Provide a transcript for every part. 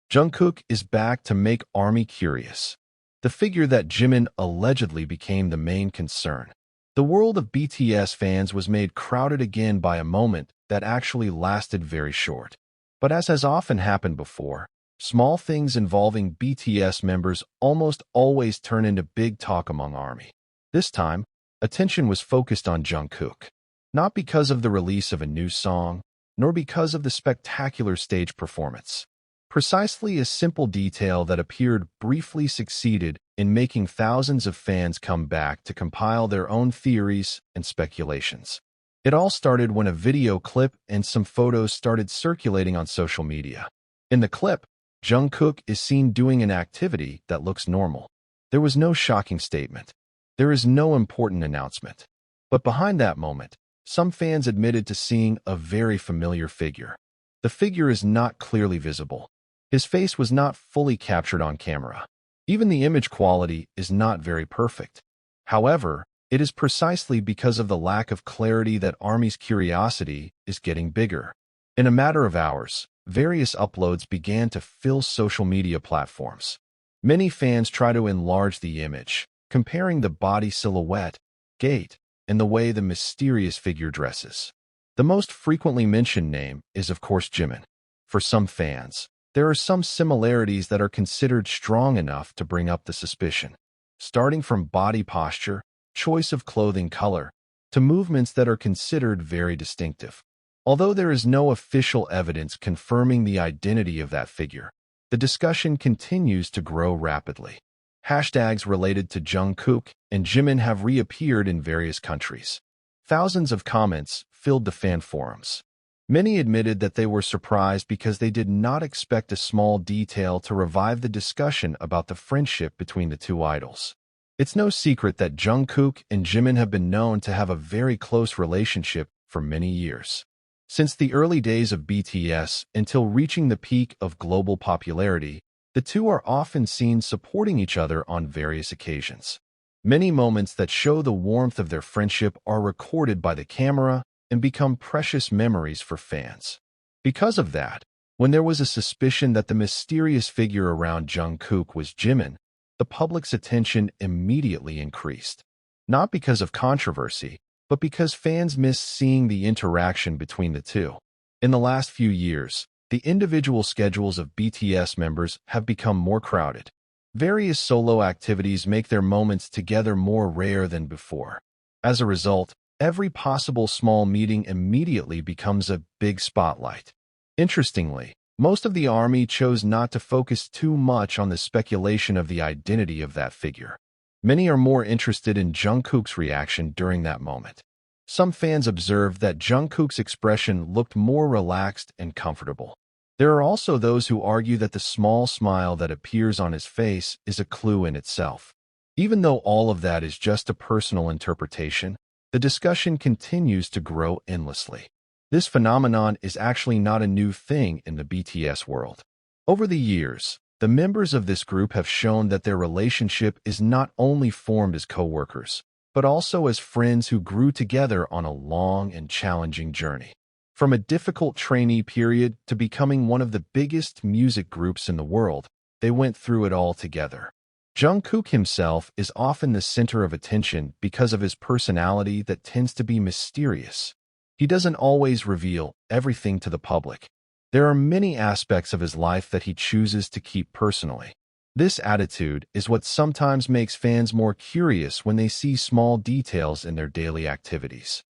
Jungkook is back to make ARMY curious. The figure that Jimin allegedly became the main concern. The world of BTS fans was made crowded again by a moment that actually lasted very short. But as has often happened before, small things involving BTS members almost always turn into big talk among ARMY. This time, attention was focused on Jungkook. Not because of the release of a new song, nor because of the spectacular stage performance. Precisely a simple detail that appeared briefly succeeded in making thousands of fans come back to compile their own theories and speculations. It all started when a video clip and some photos started circulating on social media. In the clip, Jungkook is seen doing an activity that looks normal. There was no shocking statement. There is no important announcement. But behind that moment, some fans admitted to seeing a very familiar figure. The figure is not clearly visible. His face was not fully captured on camera. Even the image quality is not very perfect. However, it is precisely because of the lack of clarity that ARMY's curiosity is getting bigger. In a matter of hours, various uploads began to fill social media platforms. Many fans try to enlarge the image, comparing the body silhouette, gait, and the way the mysterious figure dresses. The most frequently mentioned name is, of course, Jimin. For some fans, there are some similarities that are considered strong enough to bring up the suspicion, starting from body posture, choice of clothing color, to movements that are considered very distinctive. Although there is no official evidence confirming the identity of that figure, the discussion continues to grow rapidly. Hashtags related to Jungkook and Jimin have reappeared in various countries. Thousands of comments filled the fan forums. Many admitted that they were surprised because they did not expect a small detail to revive the discussion about the friendship between the two idols. It's no secret that Jungkook and Jimin have been known to have a very close relationship for many years. Since the early days of BTS until reaching the peak of global popularity, the two are often seen supporting each other on various occasions. Many moments that show the warmth of their friendship are recorded by the camera and become precious memories for fans. Because of that, when there was a suspicion that the mysterious figure around Jungkook was Jimin, the public's attention immediately increased. Not because of controversy, but because fans missed seeing the interaction between the two. In the last few years, the individual schedules of BTS members have become more crowded. Various solo activities make their moments together more rare than before. As a result, every possible small meeting immediately becomes a big spotlight. Interestingly, most of the ARMY chose not to focus too much on the speculation of the identity of that figure. Many are more interested in Jungkook's reaction during that moment. Some fans observed that Jungkook's expression looked more relaxed and comfortable. There are also those who argue that the small smile that appears on his face is a clue in itself. Even though all of that is just a personal interpretation, the discussion continues to grow endlessly. This phenomenon is actually not a new thing in the BTS world. Over the years, the members of this group have shown that their relationship is not only formed as co-workers, but also as friends who grew together on a long and challenging journey. From a difficult trainee period to becoming one of the biggest music groups in the world, they went through it all together. Jungkook himself is often the center of attention because of his personality that tends to be mysterious. He doesn't always reveal everything to the public. There are many aspects of his life that he chooses to keep personally. This attitude is what sometimes makes fans more curious when they see small details in their daily activities.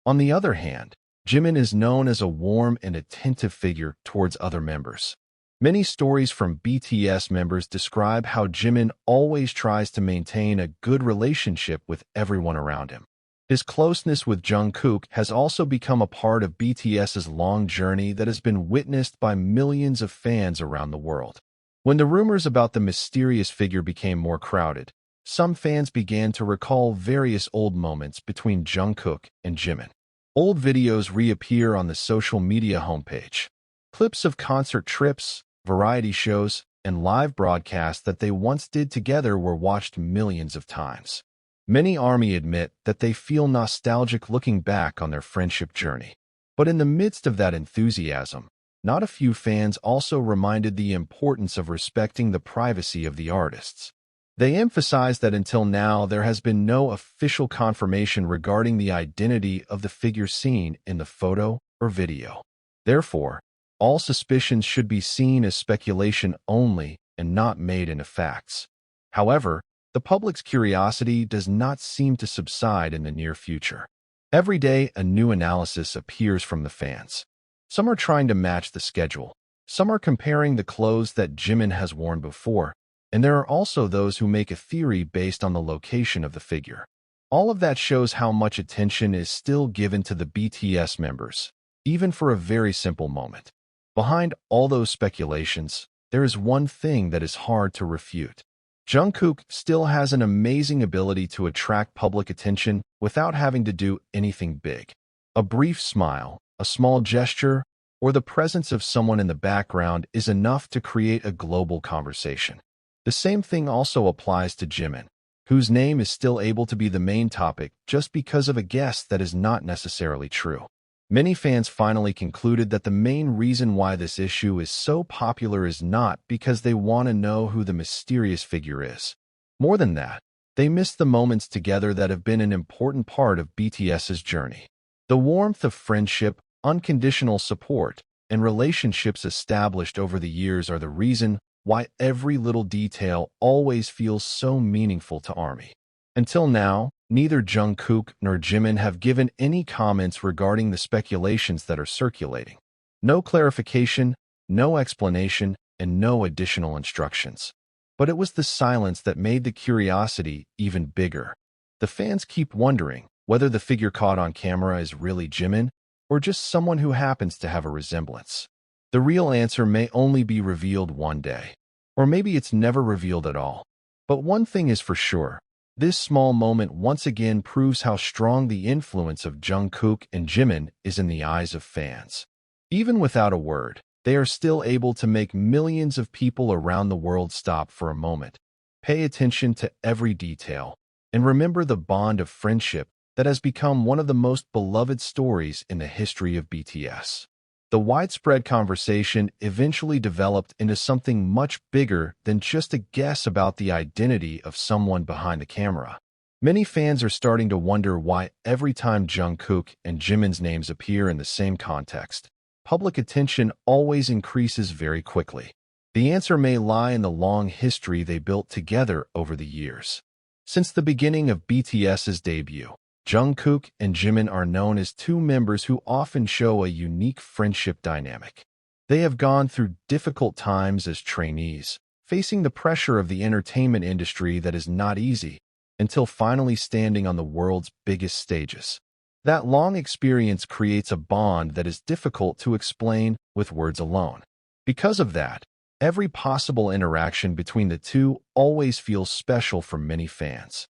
On the other hand, Jimin is known as a warm and attentive figure towards other members. Many stories from BTS members describe how Jimin always tries to maintain a good relationship with everyone around him. His closeness with Jungkook has also become a part of BTS's long journey that has been witnessed by millions of fans around the world. When the rumors about the mysterious figure became more crowded, some fans began to recall various old moments between Jungkook and Jimin. Old videos reappear on the social media homepage. Clips of concert trips, variety shows, and live broadcasts that they once did together were watched millions of times. Many ARMY admit that they feel nostalgic looking back on their friendship journey. But in the midst of that enthusiasm, not a few fans also reminded the importance of respecting the privacy of the artists. They emphasized that until now there has been no official confirmation regarding the identity of the figure seen in the photo or video. Therefore, all suspicions should be seen as speculation only and not made into facts. However, the public's curiosity does not seem to subside in the near future. Every day, a new analysis appears from the fans. Some are trying to match the schedule. Some are comparing the clothes that Jimin has worn before, and there are also those who make a theory based on the location of the figure. All of that shows how much attention is still given to the BTS members, even for a very simple moment. Behind all those speculations, there is one thing that is hard to refute. Jungkook still has an amazing ability to attract public attention without having to do anything big. A brief smile, a small gesture, or the presence of someone in the background is enough to create a global conversation. The same thing also applies to Jimin, whose name is still able to be the main topic just because of a guess that is not necessarily true. Many fans finally concluded that the main reason why this issue is so popular is not because they want to know who the mysterious figure is. More than that, they miss the moments together that have been an important part of BTS's journey. The warmth of friendship, unconditional support, and relationships established over the years are the reason why every little detail always feels so meaningful to ARMY. Until now, neither Jungkook nor Jimin have given any comments regarding the speculations that are circulating. No clarification, no explanation, and no additional instructions. But it was the silence that made the curiosity even bigger. The fans keep wondering whether the figure caught on camera is really Jimin or just someone who happens to have a resemblance. The real answer may only be revealed one day, or maybe it's never revealed at all. But one thing is for sure. This small moment once again proves how strong the influence of Jungkook and Jimin is in the eyes of fans. Even without a word, they are still able to make millions of people around the world stop for a moment, pay attention to every detail, and remember the bond of friendship that has become one of the most beloved stories in the history of BTS. The widespread conversation eventually developed into something much bigger than just a guess about the identity of someone behind the camera. Many fans are starting to wonder why every time Jungkook and Jimin's names appear in the same context, public attention always increases very quickly. The answer may lie in the long history they built together over the years. Since the beginning of BTS's debut, Jungkook and Jimin are known as two members who often show a unique friendship dynamic. They have gone through difficult times as trainees, facing the pressure of the entertainment industry that is not easy, until finally standing on the world's biggest stages. That long experience creates a bond that is difficult to explain with words alone. Because of that, every possible interaction between the two always feels special for many fans.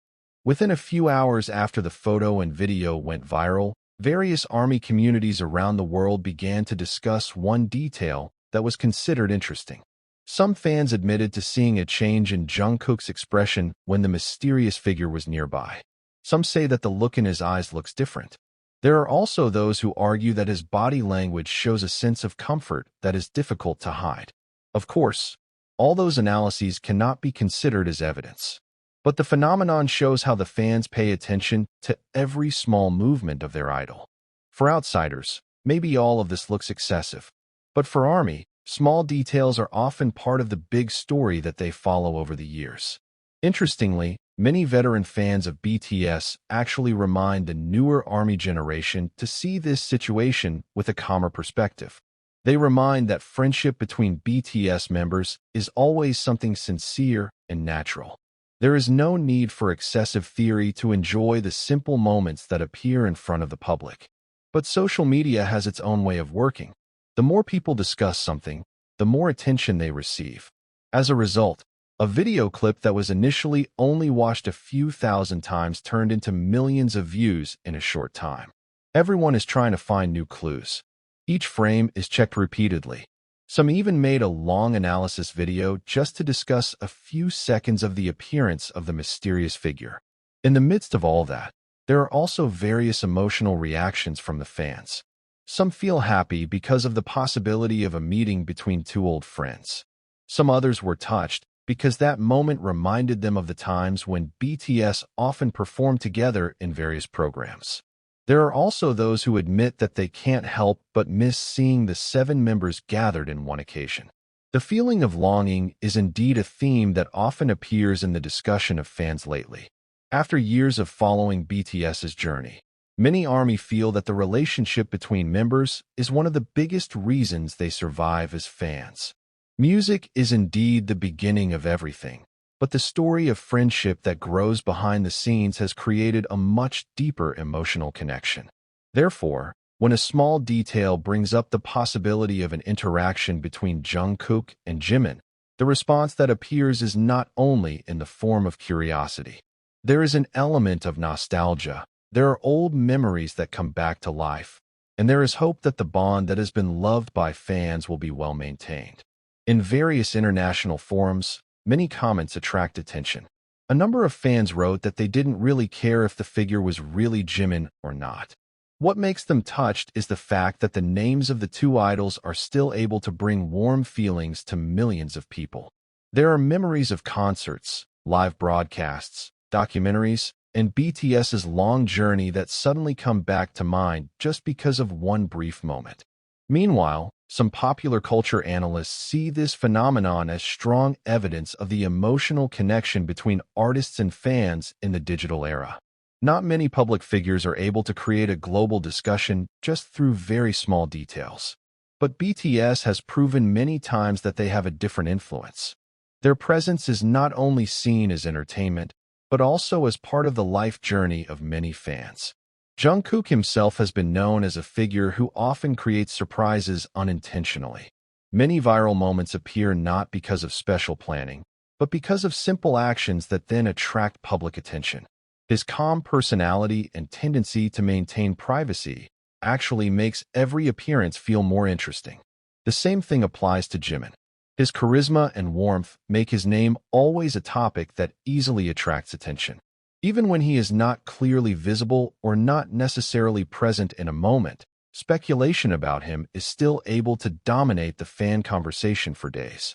Within a few hours after the photo and video went viral, various ARMY communities around the world began to discuss one detail that was considered interesting. Some fans admitted to seeing a change in Jungkook's expression when the mysterious figure was nearby. Some say that the look in his eyes looks different. There are also those who argue that his body language shows a sense of comfort that is difficult to hide. Of course, all those analyses cannot be considered as evidence. But the phenomenon shows how the fans pay attention to every small movement of their idol. For outsiders, maybe all of this looks excessive. But for ARMY, small details are often part of the big story that they follow over the years. Interestingly, many veteran fans of BTS actually remind the newer ARMY generation to see this situation with a calmer perspective. They remind that friendship between BTS members is always something sincere and natural. There is no need for excessive theory to enjoy the simple moments that appear in front of the public. But social media has its own way of working. The more people discuss something, the more attention they receive. As a result, a video clip that was initially only watched a few thousand times turned into millions of views in a short time. Everyone is trying to find new clues. Each frame is checked repeatedly. Some even made a long analysis video just to discuss a few seconds of the appearance of the mysterious figure. In the midst of all that, there are also various emotional reactions from the fans. Some feel happy because of the possibility of a meeting between two old friends. Some others were touched because that moment reminded them of the times when BTS often performed together in various programs. There are also those who admit that they can't help but miss seeing the seven members gathered in one occasion. The feeling of longing is indeed a theme that often appears in the discussion of fans lately. After years of following BTS's journey, many ARMY feel that the relationship between members is one of the biggest reasons they survive as fans. Music is indeed the beginning of everything, but the story of friendship that grows behind the scenes has created a much deeper emotional connection. Therefore, when a small detail brings up the possibility of an interaction between Jungkook and Jimin, the response that appears is not only in the form of curiosity. There is an element of nostalgia. There are old memories that come back to life, and there is hope that the bond that has been loved by fans will be well maintained. In various international forums, many comments attract attention. A number of fans wrote that they didn't really care if the figure was really Jimin or not. What makes them touched is the fact that the names of the two idols are still able to bring warm feelings to millions of people. There are memories of concerts, live broadcasts, documentaries, and BTS's long journey that suddenly come back to mind just because of one brief moment. Meanwhile, some popular culture analysts see this phenomenon as strong evidence of the emotional connection between artists and fans in the digital era. Not many public figures are able to create a global discussion just through very small details. But BTS has proven many times that they have a different influence. Their presence is not only seen as entertainment, but also as part of the life journey of many fans. Jungkook himself has been known as a figure who often creates surprises unintentionally. Many viral moments appear not because of special planning, but because of simple actions that then attract public attention. His calm personality and tendency to maintain privacy actually makes every appearance feel more interesting. The same thing applies to Jimin. His charisma and warmth make his name always a topic that easily attracts attention. Even when he is not clearly visible or not necessarily present in a moment, speculation about him is still able to dominate the fan conversation for days.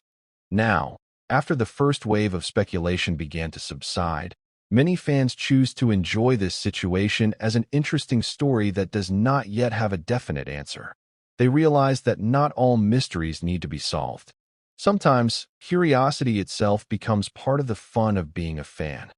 Now, after the first wave of speculation began to subside, many fans choose to enjoy this situation as an interesting story that does not yet have a definite answer. They realize that not all mysteries need to be solved. Sometimes, curiosity itself becomes part of the fun of being a fan.